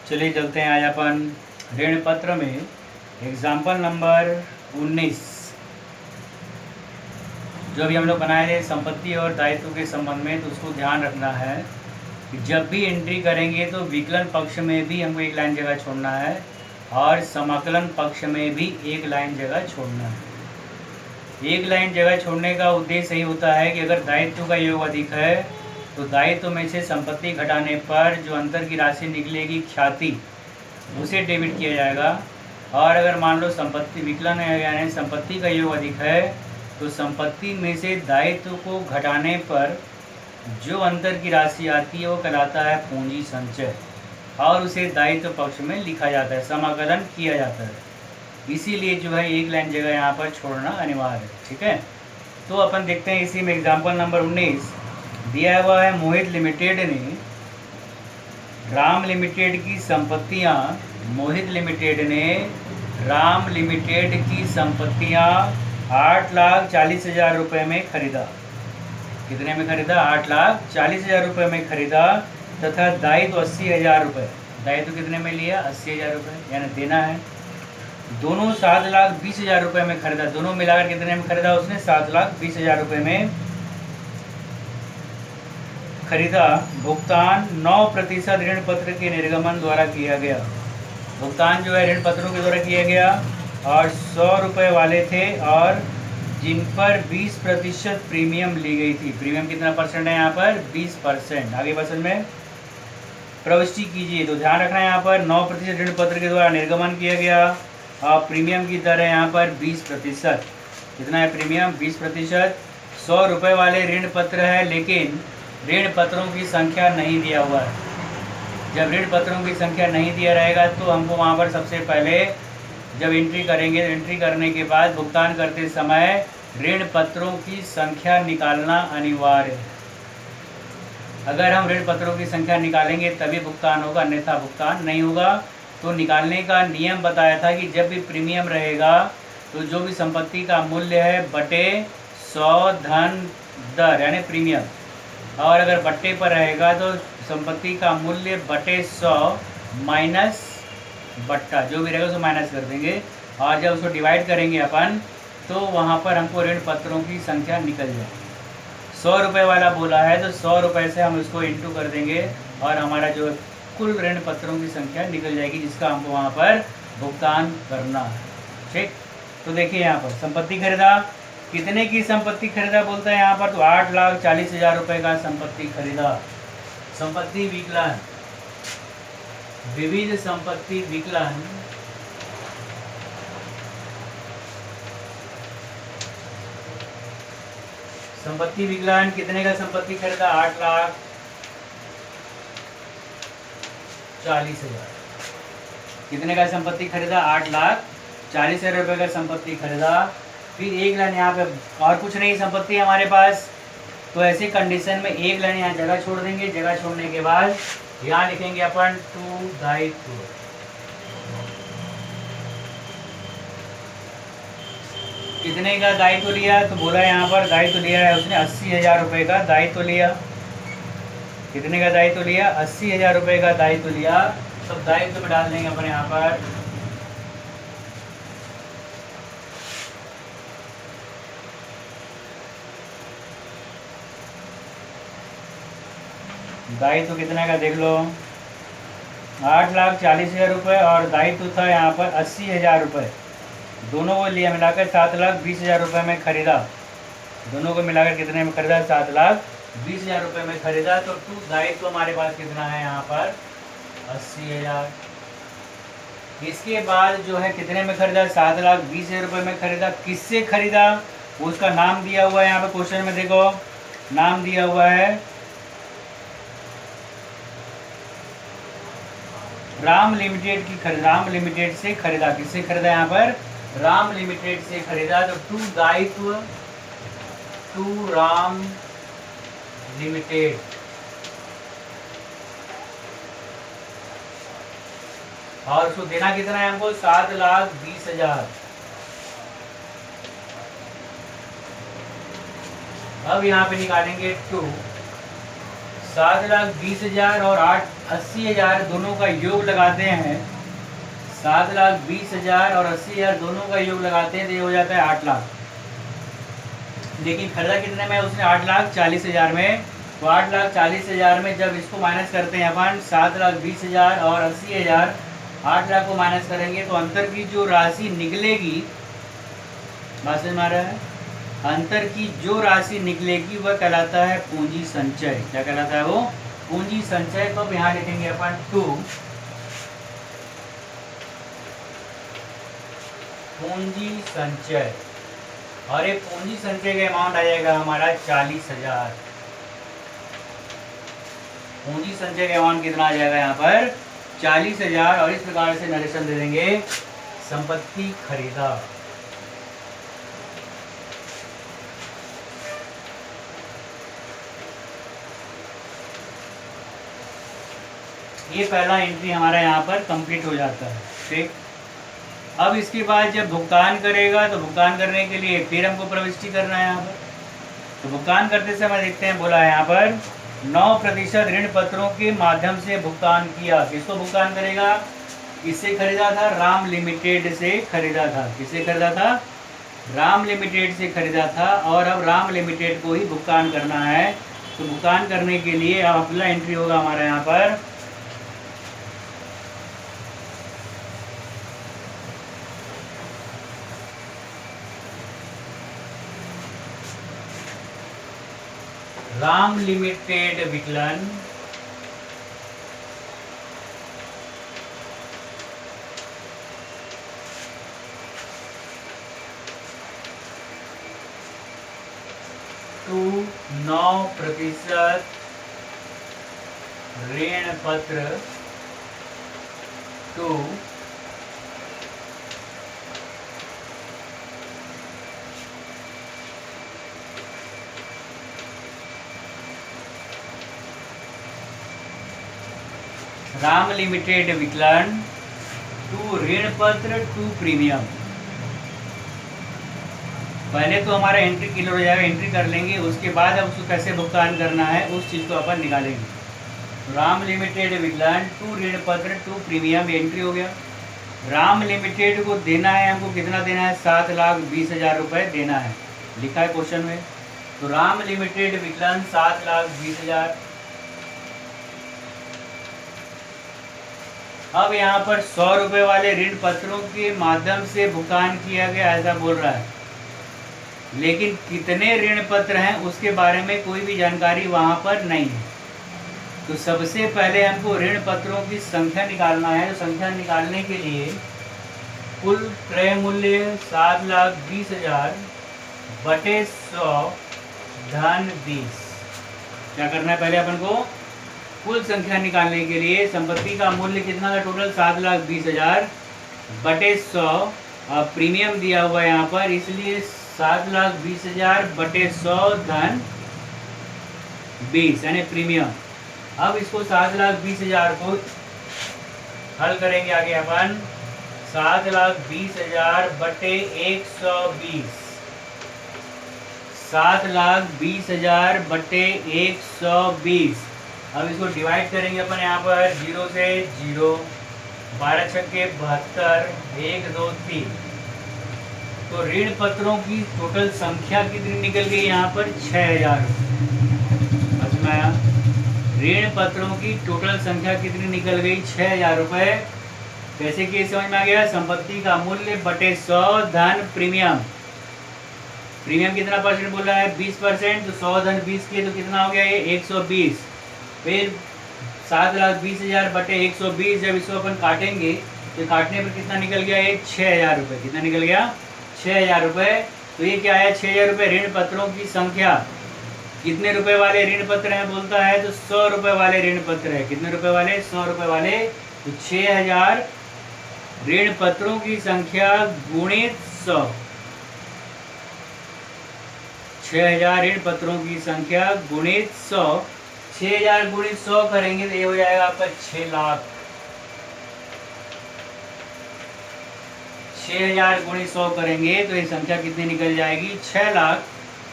चलिए चलते हैं आज अपन ऋण पत्र में एग्जाम्पल नंबर 19 जो भी हम लोग बनाए थे संपत्ति और दायित्व के संबंध में, तो उसको ध्यान रखना है कि जब भी एंट्री करेंगे तो विकलन पक्ष में भी हमको एक लाइन जगह छोड़ना है और समाकलन पक्ष में भी एक लाइन जगह छोड़ना है। एक लाइन जगह छोड़ने का उद्देश्य यही होता है कि अगर दायित्व का योग अधिक है तो दायित्व में से संपत्ति घटाने पर जो अंतर की राशि निकलेगी ख्याति, उसे डेबिट किया जाएगा। और अगर मान लो संपत्ति विकलन है यानी संपत्ति का योग अधिक है तो संपत्ति में से दायित्व को घटाने पर जो अंतर की राशि आती है वो कहलाता है पूंजी संचय और उसे दायित्व पक्ष में लिखा जाता है, समाकलन किया जाता है। इसीलिए जो है एक लाइन जगह यहाँ पर छोड़ना अनिवार्य है। ठीक है, तो अपन देखते हैं इसी में एग्जाम्पल नंबर 19 दिया हुआ है। मोहित लिमिटेड ने राम लिमिटेड की संपत्तियाँ राम लिमिटेड की संपत्तियाँ 8,40,000 रुपये में खरीदा। कितने में खरीदा? 8,40,000 रुपये में खरीदा तथा दायित्व 80,000 रुपये। दायित्व कितने में लिया? 80,000 रुपये यानी देना है। दोनों 7,20,000 रुपये में खरीदा। दोनों मिलाकर कितने में खरीदा? उसने 7,20,000 रुपये में खरीदा। भुगतान 9% ऋण पत्र के निर्गमन द्वारा किया गया। भुगतान जो है ऋण पत्रों के द्वारा किया गया और 100 रुपये वाले थे और जिन पर 20% प्रीमियम ली गई थी। प्रीमियम कितना परसेंट है यहाँ पर? 20%। आगे परसेंट में प्रविष्टि कीजिए। तो ध्यान रखना है यहाँ पर 9% ऋण पत्र के द्वारा निर्गमन किया गया और प्रीमियम की दर है यहाँ पर 20%। कितना है प्रीमियम? 20%। 100 रुपये वाले ऋण पत्र है लेकिन ऋण पत्रों की संख्या नहीं दिया हुआ है। जब ऋण पत्रों की संख्या नहीं दिया रहेगा तो हमको वहाँ पर सबसे पहले जब एंट्री करेंगे, एंट्री करने के बाद भुगतान करते समय ऋण पत्रों की संख्या निकालना अनिवार्य है। अगर हम ऋण पत्रों की संख्या निकालेंगे तभी भुगतान होगा, अन्यथा भुगतान नहीं होगा। तो निकालने का नियम बताया था कि जब भी प्रीमियम रहेगा तो जो भी संपत्ति का मूल्य है बटे 100 धन दर यानी प्रीमियम, और अगर बट्टे पर रहेगा तो संपत्ति का मूल्य बटे 100 माइनस बट्टा, जो भी रहेगा उसको माइनस कर देंगे। और जब उसको डिवाइड करेंगे अपन तो वहाँ पर हमको ऋण पत्रों की संख्या निकल जाएगी। 100 रुपये वाला बोला है तो 100 रुपये से हम इसको इंटू कर देंगे और हमारा जो कुल ऋण पत्रों की संख्या निकल जाएगी जिसका हमको वहाँ पर भुगतान करना है। ठीक, तो देखिए यहाँ पर संपत्ति खरीदा। कितने की संपत्ति खरीदा बोलता है यहाँ पर? तो 8,40,000 रुपये का संपत्ति खरीदा। संपत्ति विकलन, विविध संपत्ति विकलन संपत्ति विकलन कितने का संपत्ति खरीदा? 8,40,000। कितने का संपत्ति खरीदा? 8,40,000 रुपये का संपत्ति खरीदा। फिर एक लाइन यहाँ पे और कुछ नहीं संपत्ति हमारे पास, तो ऐसे कंडीशन में एक लाइन यहाँ जगह छोड़ देंगे। जगह छोड़ने के बाद यहाँ लिखेंगे अपन टू दायित्व। कितने का दायित्व लिया? तो बोला यहाँ पर दायित्व लिया है उसने 80,000 रुपये का दायित्व लिया। कितने का दायित्व लिया? 80,000 रुपये का दायित्व लिया। सब दायित्व में डाल देंगे अपन यहाँ पर। दायित्व कितने का देख लो, 8,40,000 रुपये और दायित्व था यहाँ पर 80,000 रुपये। दोनों को लिया मिलाकर 7,20,000 रुपये में खरीदा। दोनों को मिलाकर कितने में खरीदा? 7,20,000 रुपये में खरीदा। तो टू दायित्व हमारे पास कितना है यहाँ पर? 80,000। इसके बाद जो है कितने में खरीदा? 7,20,000 रुपये में खरीदा। किससे खरीदा? उसका नाम दिया हुआ है यहाँ पे क्वेश्चन में, देखो नाम दिया हुआ है राम लिमिटेड की राम लिमिटेड से खरीदा। किससे खरीदा? यहाँ पर राम लिमिटेड से खरीदा। तो टू दायित्व टू राम लिमिटेड। और उसको देना कितना है हमको? 7,20,000। अब यहाँ पे निकालेंगे टू 7,20,000 और 80,000 दोनों का योग लगाते हैं, 7,20,000 और 80,000 दोनों का योग लगाते हैं तो ये हो जाता है 8 लाख। लेकिन खरीदा कितने में उसने? 8,40,000 में। तो 8,40,000 में जब इसको माइनस करते हैं अपन 7,20,000 और 80,000, 8 लाख को माइनस करेंगे तो अंतर की जो राशि निकलेगी, बात समझ में आ रहा है? अंतर की जो राशि निकलेगी वह कहलाता है पूंजी संचय। क्या कहलाता है वो? पूंजी संचय। तो अब यहाँ लिखेंगे अपन 2 पूंजी संचय, और एक पूंजी संचय का अमाउंट आ जाएगा हमारा 40,000। पूंजी संचय का अमाउंट कितना आ जाएगा यहाँ पर? 40,000। और इस प्रकार से नरेशन दे देंगे संपत्ति खरीदा। ये पहला एंट्री हमारा यहाँ पर कंप्लीट हो जाता है। ठीक। अब इसके बाद जब भुगतान करेगा तो भुगतान करने के लिए फिर हमको प्रविष्टि करना है यहाँ पर। तो भुगतान करते समय देखते हैं, बोला है यहाँ पर 9% ऋण पत्रों के माध्यम से भुगतान किया। किसको भुगतान करेगा? किससे खरीदा था? राम लिमिटेड से खरीदा था। किससे खरीदा था? राम लिमिटेड से खरीदा था। और अब राम लिमिटेड को ही भुगतान करना है। तो भुगतान करने के लिए अब अगला एंट्री होगा हमारा यहाँ पर राम लिमिटेड विकलन टू 9% ऋण पत्र टू राम लिमिटेड विकलन टू ऋण पत्र टू प्रीमियम। पहले तो हमारा एंट्री क्लियर हो जाएगा, एंट्री कर लेंगे, उसके बाद अब उसको कैसे भुगतान करना है उस चीज़ को अपन निकालेंगे। तो राम लिमिटेड विकलन टू ऋण पत्र टू प्रीमियम एंट्री हो गया। राम लिमिटेड को देना है हमको, कितना देना है? 7,20,000 रुपये देना है, लिखा है क्वेश्चन में। तो राम लिमिटेड विकलन 7,20,000। अब यहाँ पर 100 रुपये वाले ऋण पत्रों के माध्यम से भुगतान किया गया ऐसा बोल रहा है, लेकिन कितने ऋण पत्र हैं उसके बारे में कोई भी जानकारी वहाँ पर नहीं है। तो सबसे पहले हमको ऋण पत्रों की संख्या निकालना है। तो संख्या निकालने के लिए कुल क्रय मूल्य 7,20,000 बटे 100 धन 20। क्या करना है? पहले अपन को कुल संख्या निकालने के लिए संपत्ति का मूल्य कितना था? टोटल 7,20,000 बटे 100। अब प्रीमियम दिया हुआ है यहाँ पर, इसलिए 7,20,000 बटे 100 धन 20 यानी प्रीमियम। अब इसको 7,20,000 को हल करेंगे आगे अपन। 7,20,000 बटे 120, 7,20,000 बटे 120। अब इसको डिवाइड करेंगे अपन यहाँ पर 0 से 0, 12 छक्के 72, 1 2 3। तो ऋण पत्रों की टोटल संख्या कितनी निकल गई यहाँ पर? 6,000। ऋण पत्रों की टोटल संख्या कितनी निकल गई? 6,000 रुपये। कैसे कि समझ में आ गया? संपत्ति का मूल्य बटे 100 धन प्रीमियम। प्रीमियम कितना परसेंट बोला है? 20%। तो 100 धन 20 के तो कितना हो गया ये? 120। फिर 7,20,000 बटे 120, जब इसको अपन काटेंगे तो काटने पर कितना निकल गया? ये 6,000 रुपये। कितना निकल गया? 6,000 रुपये। तो ये क्या है? 6,000 रुपये ऋण पत्रों की संख्या। कितने रुपए वाले ऋण पत्र हैं बोलता है? तो 100 रुपये वाले ऋण पत्र है। कितने रुपए वाले? 100 रुपये वाले। तो 6,000 ऋण पत्रों की संख्या गुणित 100। 6,000 ऋण पत्रों की संख्या गुणित 100। 6,000 गुणित 100 करेंगे तो ये हो जाएगा आपका 6 लाख। 6,000 गुणित 100 करेंगे तो ये संख्या कितनी निकल जाएगी? 6 लाख।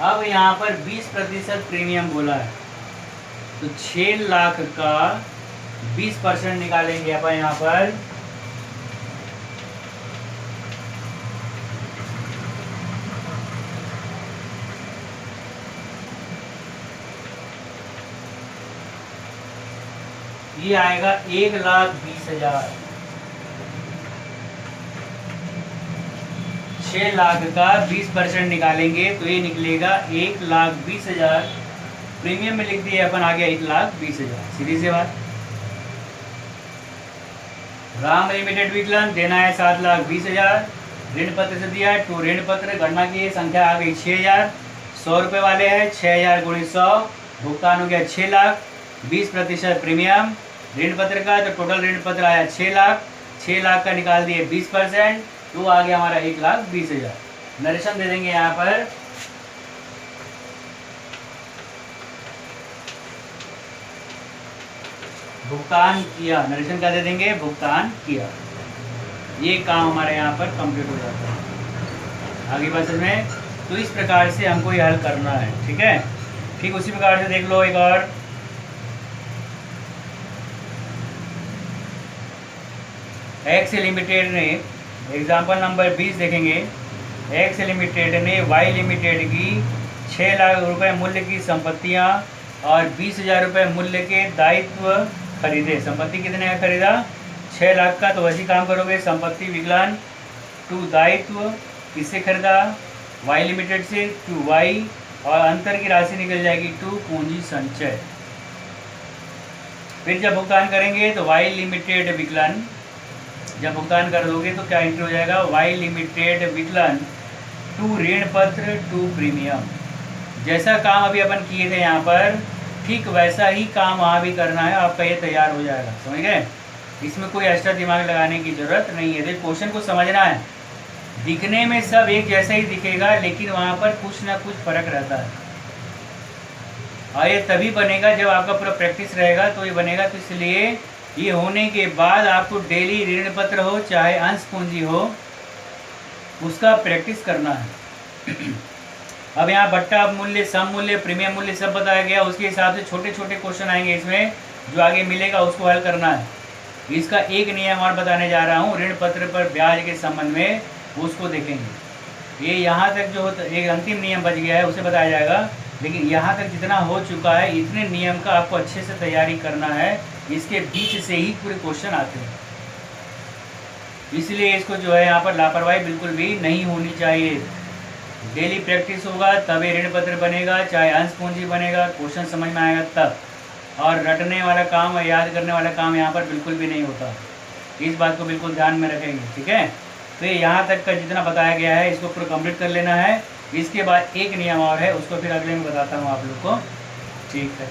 अब यहाँ पर 20% प्रीमियम बोला है। तो 6 लाख का 20% निकालेंगे अपन यहाँ पर। ये आएगा 1,20,000। 6 लाख का 20% निकालेंगे तो ये निकलेगा 1,20,000। प्रीमियम में लिख दिए अपन, आ गया 1,20,000। सीधी सी बात। राम लिमिटेड विकलन देना है 7,20,000। ऋण पत्र से दिया है, टू ऋण पत्र गणना की संख्या आ गई 6,000। 100 रुपये वाले हैं, 6,000 गुणित 100, भुगतान हो गया 6 लाख। 20% प्रीमियम ऋण पत्र का, तो टोटल ऋण पत्र आया 6 लाख। 6 लाख का निकाल दिए 20%, तो आ गया हमारा 1,20,000। नरेशन दे देंगे यहाँ पर। भुगतान किया, नरेशन क्या दे देंगे, भुगतान किया। ये काम हमारे यहाँ पर कंप्लीट हो जाता है। आगे बात में, तो इस प्रकार से हमको ये हल करना है, ठीक है। ठीक उसी प्रकार से देख लो एक और। एक्स लिमिटेड ने, एग्जाम्पल नंबर 20 देखेंगे। एक्स लिमिटेड ने वाई लिमिटेड की 6 लाख रुपए मूल्य की संपत्तियां और 20,000 रुपये मूल्य के दायित्व खरीदे। संपत्ति कितने का खरीदा, 6 लाख का। तो वैसे काम करोगे, संपत्ति विकलन टू दायित्व किससे खरीदा, वाई लिमिटेड से, टू वाई, और अंतर की राशि निकल जाएगी टू पूंजी संचय। फिर जब भुगतान करेंगे तो वाई लिमिटेड विकलन, जब भुगतान कर दोगे तो क्या एंट्री हो जाएगा, वाई लिमिटेड विकलन टू ऋण पत्र टू प्रीमियम। जैसा काम अभी अपन किए थे यहाँ पर, ठीक वैसा ही काम वहाँ भी करना है, आपका ये तैयार हो जाएगा। समझ गए, इसमें कोई एक्स्ट्रा दिमाग लगाने की जरूरत नहीं है। तो क्वेश्चन को समझना है, दिखने में सब एक जैसा ही दिखेगा, लेकिन वहाँ पर कुछ ना कुछ फर्क रहता है। और ये तभी बनेगा जब आपका पूरा प्रैक्टिस रहेगा, तो ये बनेगा। तो इसलिए ये होने के बाद आपको डेली ऋण पत्र हो चाहे अंश पूंजी हो, उसका प्रैक्टिस करना है। अब यहाँ बट्टा मूल्य, सम मूल्य, प्रीमियम मूल्य सब बताया गया। उसके हिसाब से छोटे छोटे क्वेश्चन आएंगे इसमें, जो आगे मिलेगा उसको हल करना है। इसका एक नियम और बताने जा रहा हूँ ऋण पत्र पर ब्याज के संबंध में, उसको देखेंगे। ये यहाँ तक जो एक अंतिम नियम बच गया है उसे बताया जाएगा, लेकिन यहाँ तक जितना हो चुका है, इतने नियम का आपको अच्छे से तैयारी करना है। इसके बीच से ही पूरे क्वेश्चन आते हैं, इसलिए इसको जो है यहाँ पर लापरवाही बिल्कुल भी नहीं होनी चाहिए। डेली प्रैक्टिस होगा तभी ऋण पत्र बनेगा, चाहे अंश पूंजी बनेगा, क्वेश्चन समझ में आएगा तब। और रटने वाला काम और याद करने वाला काम यहाँ पर बिल्कुल भी नहीं होता। इस बात को बिल्कुल ध्यान में रखेंगे, ठीक है। तो यहाँ तक का जितना बताया गया है इसको पूरा कंप्लीट कर लेना है। इसके बाद एक नियम और है, उसको फिर अगले में बताता हूँ आप लोग को, ठीक है।